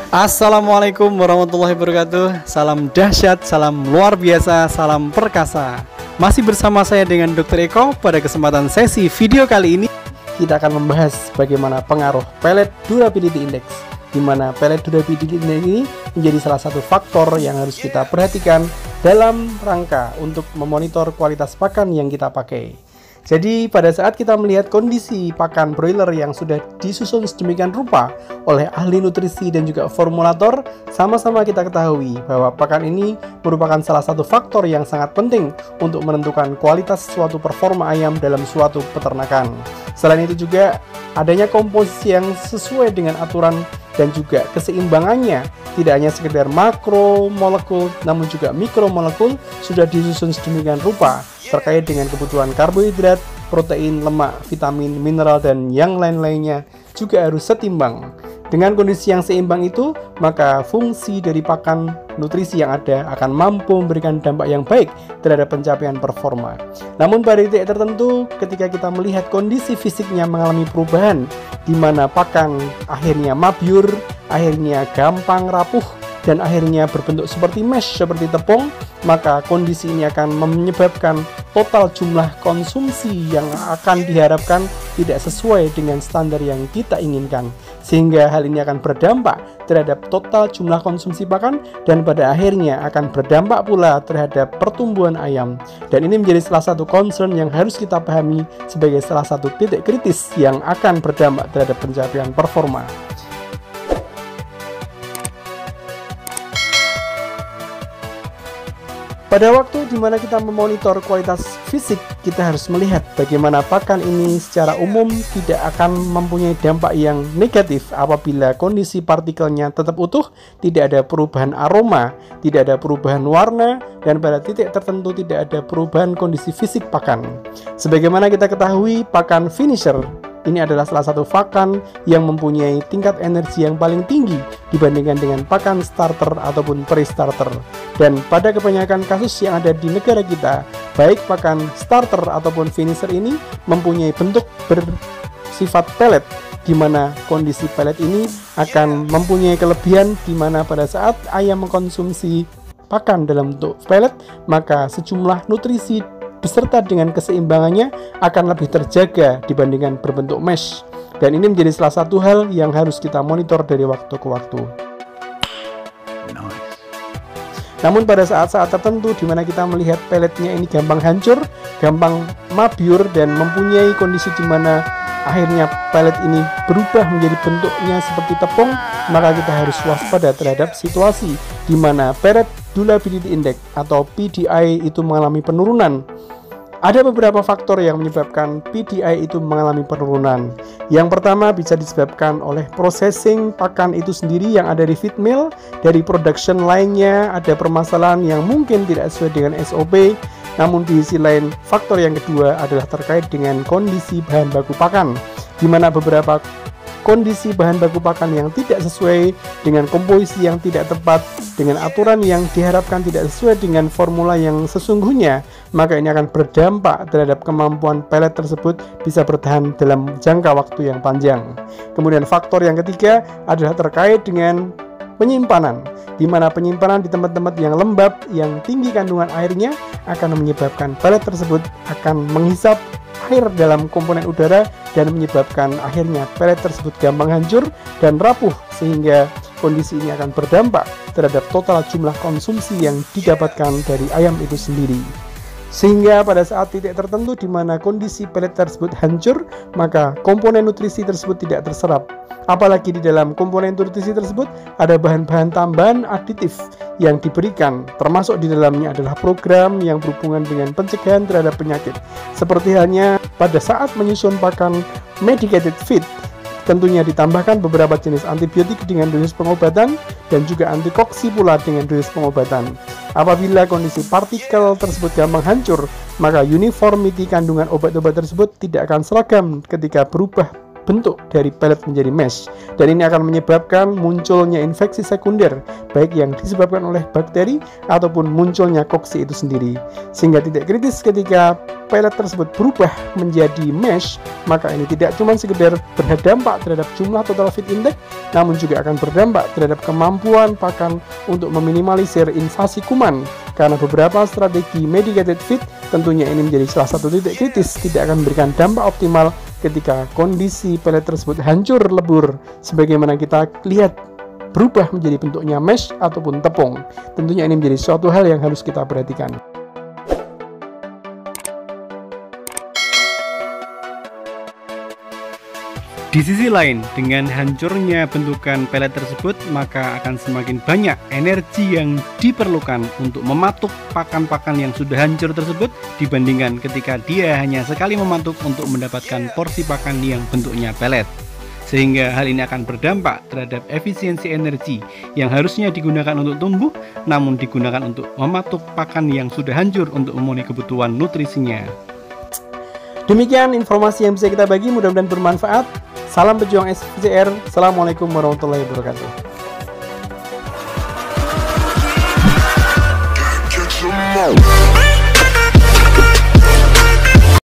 Assalamualaikum warahmatullahi wabarakatuh. Salam dahsyat, salam luar biasa, salam perkasa. Masih bersama saya dengan Dr. Eko. Pada kesempatan sesi video kali ini kita akan membahas bagaimana pengaruh pellet durability index, di mana pellet durability index ini menjadi salah satu faktor yang harus kita perhatikan dalam rangka untuk memonitor kualitas pakan yang kita pakai. Jadi pada saat kita melihat kondisi pakan broiler yang sudah disusun sedemikian rupa oleh ahli nutrisi dan juga formulator, sama-sama kita ketahui bahwa pakan ini merupakan salah satu faktor yang sangat penting untuk menentukan kualitas suatu performa ayam dalam suatu peternakan. Selain itu juga adanya komposisi yang sesuai dengan aturan dan juga keseimbangannya, tidak hanya sekedar makromolekul namun juga mikromolekul sudah disusun sedemikian rupa terkait dengan kebutuhan karbohidrat, protein, lemak, vitamin, mineral, dan yang lain-lainnya juga harus setimbang. Dengan kondisi yang seimbang itu, maka fungsi dari pakan nutrisi yang ada akan mampu memberikan dampak yang baik terhadap pencapaian performa. Namun pada titik tertentu, ketika kita melihat kondisi fisiknya mengalami perubahan, di mana pakan akhirnya mabyur, akhirnya gampang rapuh, dan akhirnya berbentuk seperti mesh, seperti tepung, maka kondisi ini akan menyebabkan total jumlah konsumsi yang akan diharapkan tidak sesuai dengan standar yang kita inginkan, sehingga hal ini akan berdampak terhadap total jumlah konsumsi pakan dan pada akhirnya akan berdampak pula terhadap pertumbuhan ayam. Dan ini menjadi salah satu concern yang harus kita pahami sebagai salah satu titik kritis yang akan berdampak terhadap pencapaian performa. Pada waktu di mana kita memonitor kualitas fisik, kita harus melihat bagaimana pakan ini secara umum tidak akan mempunyai dampak yang negatif apabila kondisi partikelnya tetap utuh, tidak ada perubahan aroma, tidak ada perubahan warna, dan pada titik tertentu tidak ada perubahan kondisi fisik pakan. Sebagaimana kita ketahui, pakan finisher ini adalah salah satu pakan yang mempunyai tingkat energi yang paling tinggi dibandingkan dengan pakan starter ataupun pre-starter. Dan pada kebanyakan kasus yang ada di negara kita, baik pakan starter ataupun finisher ini mempunyai bentuk bersifat pellet, di mana kondisi pellet ini akan mempunyai kelebihan di mana pada saat ayam mengkonsumsi pakan dalam bentuk pellet, maka sejumlah nutrisi beserta dengan keseimbangannya akan lebih terjaga dibandingkan berbentuk mesh. Dan ini menjadi salah satu hal yang harus kita monitor dari waktu ke waktu. Namun pada saat-saat tertentu di mana kita melihat pelletnya ini gampang hancur, gampang mabyur, dan mempunyai kondisi di mana akhirnya pellet ini berubah menjadi bentuknya seperti tepung, maka kita harus waspada terhadap situasi di mana pellet durability index atau PDI itu mengalami penurunan. Ada beberapa faktor yang menyebabkan PDI itu mengalami penurunan. Yang pertama bisa disebabkan oleh processing pakan itu sendiri yang ada di feed mill. Dari production lainnya ada permasalahan yang mungkin tidak sesuai dengan SOP. Namun di sisi lain, faktor yang kedua adalah terkait dengan kondisi bahan baku pakan, di mana beberapa kondisi bahan baku pakan yang tidak sesuai dengan komposisi yang tidak tepat, dengan aturan yang diharapkan tidak sesuai dengan formula yang sesungguhnya, maka ini akan berdampak terhadap kemampuan pellet tersebut bisa bertahan dalam jangka waktu yang panjang. Kemudian faktor yang ketiga adalah terkait dengan penyimpanan, di mana penyimpanan di tempat-tempat yang lembab, yang tinggi kandungan airnya akan menyebabkan pellet tersebut akan menghisap air dalam komponen udara dan menyebabkan akhirnya pellet tersebut gampang hancur dan rapuh, sehingga kondisi ini akan berdampak terhadap total jumlah konsumsi yang didapatkan dari ayam itu sendiri. Sehingga pada saat titik tertentu di mana kondisi pellet tersebut hancur, maka komponen nutrisi tersebut tidak terserap. Apalagi di dalam komponen nutrisi tersebut ada bahan-bahan tambahan aditif yang diberikan, termasuk di dalamnya adalah program yang berhubungan dengan pencegahan terhadap penyakit. Seperti halnya pada saat menyusun pakan medicated feed, tentunya ditambahkan beberapa jenis antibiotik dengan dosis pengobatan dan juga antikoksi pula dengan dosis pengobatan. Apabila kondisi partikel tersebut gampang hancur, maka uniformity kandungan obat-obat tersebut tidak akan seragam ketika berubah bentuk dari pellet menjadi mesh, dan ini akan menyebabkan munculnya infeksi sekunder, baik yang disebabkan oleh bakteri ataupun munculnya koksi itu sendiri. Sehingga titik kritis ketika pelet tersebut berubah menjadi mesh, maka ini tidak cuma sekedar berdampak terhadap jumlah total feed index, namun juga akan berdampak terhadap kemampuan pakan untuk meminimalisir invasi kuman. Karena beberapa strategi medicated feed tentunya ini menjadi salah satu titik kritis, tidak akan memberikan dampak optimal ketika kondisi pelet tersebut hancur lebur, sebagaimana kita lihat berubah menjadi bentuknya mesh ataupun tepung. Tentunya ini menjadi suatu hal yang harus kita perhatikan. Di sisi lain, dengan hancurnya bentukan pelet tersebut, maka akan semakin banyak energi yang diperlukan untuk mematuk pakan-pakan yang sudah hancur tersebut dibandingkan ketika dia hanya sekali mematuk untuk mendapatkan porsi pakan yang bentuknya pelet. Sehingga hal ini akan berdampak terhadap efisiensi energi yang harusnya digunakan untuk tumbuh, namun digunakan untuk mematuk pakan yang sudah hancur untuk memenuhi kebutuhan nutrisinya. Demikian informasi yang bisa kita bagi, mudah-mudahan bermanfaat. Salam pejuang SPCR. Assalamualaikum warahmatullahi wabarakatuh.